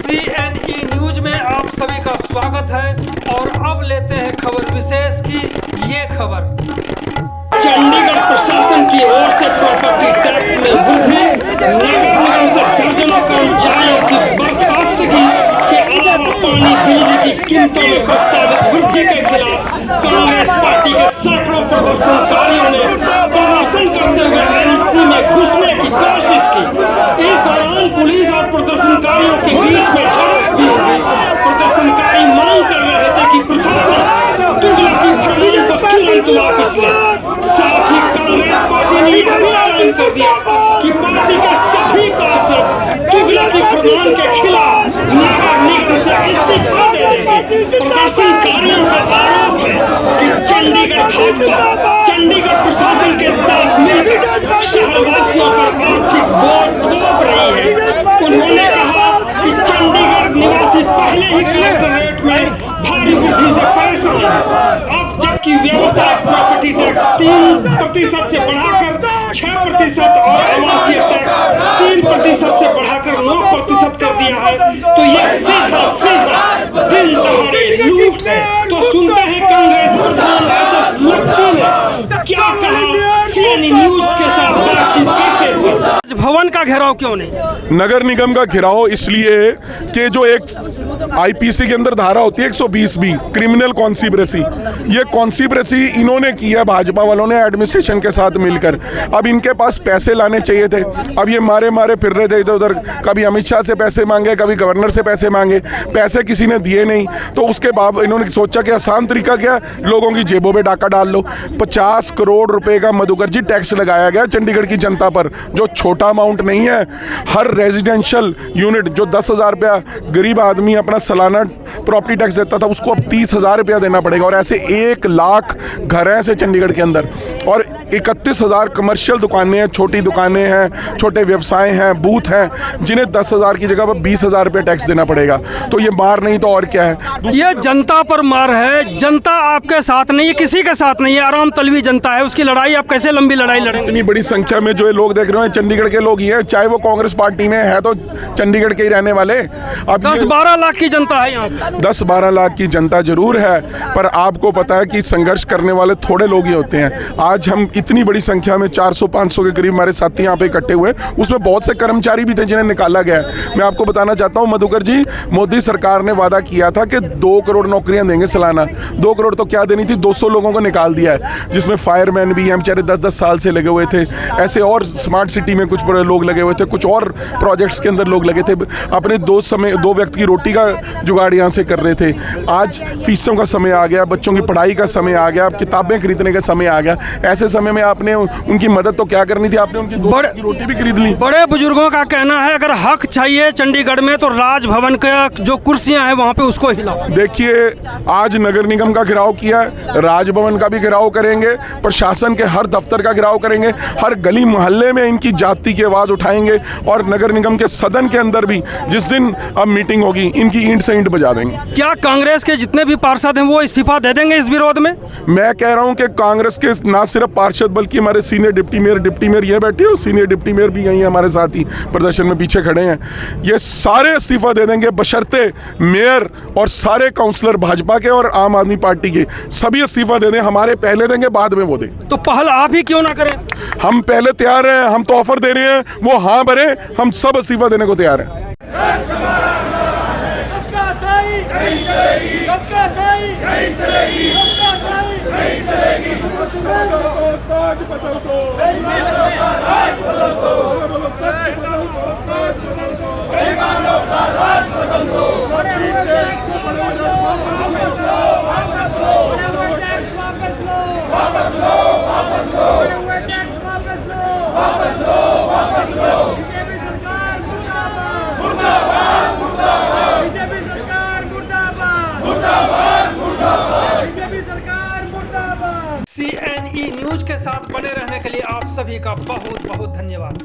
CNE news में आप सभी का स्वागत है और अब लेते हैं खबर विशेष की ये खबर। चंडीगढ़ प्रशासन की ओर से प्रॉपर्टी टैक्स में वृद्धि, नगर निगम से दर्जनों कर्मचारियों की बर्खास्तगी के अलावा पानी बिजली की कीमतों में प्रस्तावित वृद्धि के खिलाफ कांग्रेस पार्टी के सैकड़ों प्रदर्शनकारियों ने प्रदर्शन करते हुए एमसी में घुसने की कोशिश की। इस दौरान पुलिस और प्रदर्शनकारियों के बीच में झड़प भी हुई। प्रदर्शनकारी मांग कर रहे थे कि प्रशासन तुगलकी फरमान को तुरंत वापस ले। साथ ही कांग्रेस पार्टी ने यह भी ऐलान कर दिया कि पार्टी के सभी पार्षद तुगलकी फरमान के खिलाफ नगर निगम से इस्तीफा दे देंगे। प्रदर्शनकारियों का आरोप है कि चंडीगढ़ भाजपा चंडीगढ़ प्रशासन के साथ मिलकर शहरवासियों पर आर्थिक बोझ थोप रही है। उन्होंने कहा कि चंडीगढ़ निवासी पहले ही कलेक्टर रेट में भारी वृद्धि से परेशान है। अब जबकि व्यवसायिक प्रॉपर्टी टैक्स 3% से बढ़ाकर 6% और आवासीय टैक्स 3% से बढ़ाकर 9% कर दिया है, तो यह सीधा दिन दहाड़े लूट है। तो सुनते हैं कांग्रेस प्रधान एचएस लक्की ने क्या कहा CNE न्यूज के साथ बातचीत करते हुए। भवन का घेराव क्यों नहीं? नगर निगम का घेराव इसलिए कि जो एक आईपीसी के अंदर धारा होती है 120B क्रिमिनल कॉन्स्पिरेसी, ये कॉन्स्पिरेसी इन्होंने की है भाजपा वालों ने एडमिनिस्ट्रेशन के साथ मिलकर। अब इनके पास पैसे लाने चाहिए थे, अब ये मारे मारे फिर रहे थे इधर उधर, कभी अमित शाह से पैसे मांगे, कभी गवर्नर से पैसे मांगे, पैसे किसी ने दिए नहीं। तो उसके बाद इन्होंने सोचा कि आसान तरीका क्या, लोगों की जेबों में डाका डाल लो। 50 करोड़ रुपए का मधुकर जी टैक्स लगाया गया चंडीगढ़ की जनता पर, जो छोटा अमाउंट नहीं है। हर रेजिडेंशियल यूनिट जो 10,000 रुपया गरीब आदमी अपना सालाना प्रॉपर्टी टैक्स देता था, उसको अब 30,000 रुपया देना पड़ेगा। और ऐसे 1 लाख घर हैं ऐसे चंडीगढ़ के अंदर, और 31,000 कमर्शियल दुकानें हैं, छोटी दुकानें हैं, छोटे व्यवसाय हैं, बूथ हैं, जिन्हें 10,000 की जगह पर 20,000 रुपया टैक्स देना पड़ेगा। तो ये मार नहीं तो और क्या है? ये जनता पर मार है। जनता आपके साथ नहीं है, किसी के साथ नहीं है, आराम तलवी जनता है। उसकी लड़ाई आप कैसे लंबी लड़ाई लड़ेंगे? इतनी बड़ी संख्या में जो ये लोग देख रहे हैं चंडीगढ़ के लोग ही हैं, चाहे वो कांग्रेस पार्टी में है तो चंडीगढ़ के ही रहने वाले। अब 10-12 लाख की जनता है यहाँ पे। 10-12 लाख की जनता जरूर है, पर आपको पता है कि संघर्ष करने वाले थोड़े लोग ही होते हैं। आज हम इतनी बड़ी संख्या में 400-500 के करीब हमारे साथी यहाँ पे इकट्ठे हुए, उसमें बहुत से कर्मचारी भी थे जिन्हें निकाला गया है। मैं आपको बताना चाहता हूँ मधुकर जी, मोदी सरकार ने वादा किया था कि 2 करोड़ नौकरियां देंगे सालाना। 2 करोड़ तो क्या देनी थी, 200 लोगों को निकाल दिया है, जिसमें फायरमैन भी हैं बेचारे 10-10 साल से लगे हुए थे। ऐसे और स्मार्ट सिटी में कुछ लोग लगे हुए थे, कुछ और प्रोजेक्ट्स के अंदर लोग लगे थे, अपने 2 व्यक्ति की रोटी का जुगाड़ यहाँ से कर रहे थे। आज फीसों का समय आ गया, बच्चों की पढ़ाई का समय आ गया, किताबें खरीदने का समय आ गया। ऐसे समय में आपने उनकी मदद तो क्या करनी थी, आपने उनकी 2 की रोटी भी खरीद ली। बड़े बुजुर्गों का कहना है अगर हक चाहिए चंडीगढ़ में तो राजभवन का जो कुर्सियां हैं वहां पे उसको हिलाओ। देखिए, आज नगर निगम का घेराव किया है, राजभवन का भी घेराव करेंगे, प्रशासन के हर दफ्तर का घेराव करेंगे, हर गली मोहल्ले में इनकी जाति की आवाज उठाएंगे, और नगर निगम के सदन के अंदर भी जिस दिन अब मीटिंग होगी इनकी ईंट से ईंट बजा देंगे। क्या कांग्रेस के जितने भी पार्षद हैं वो इस्तीफा दे देंगे इस विरोध में? मैं कह रहा हूं कि कांग्रेस के ना सिर्फ पार्षद बल्कि हमारे सीनियर डिप्टी मेयर ये बैठे हो, सीनियर डिप्टी मेयर भी यहीं हमारे साथ ही प्रदर्शन में पीछे खड़े हैं, ये सारे इस्तीफा दे देंगे, बशर्ते मेयर और सारे काउंसलर भाजपा के और आम आदमी पार्टी के सभी इस्तीफा दे दें। हमारे पहले देंगे, बाद में वो दें। तो पहल आप ही क्यों ना करें? हम पहले तैयार हैं, हम तो ऑफर दे रहे हैं, वो हाँ भरे, हम सब इस्तीफा देने को तैयार हैं। CNE न्यूज के साथ बने रहने के लिए आप सभी का बहुत बहुत धन्यवाद।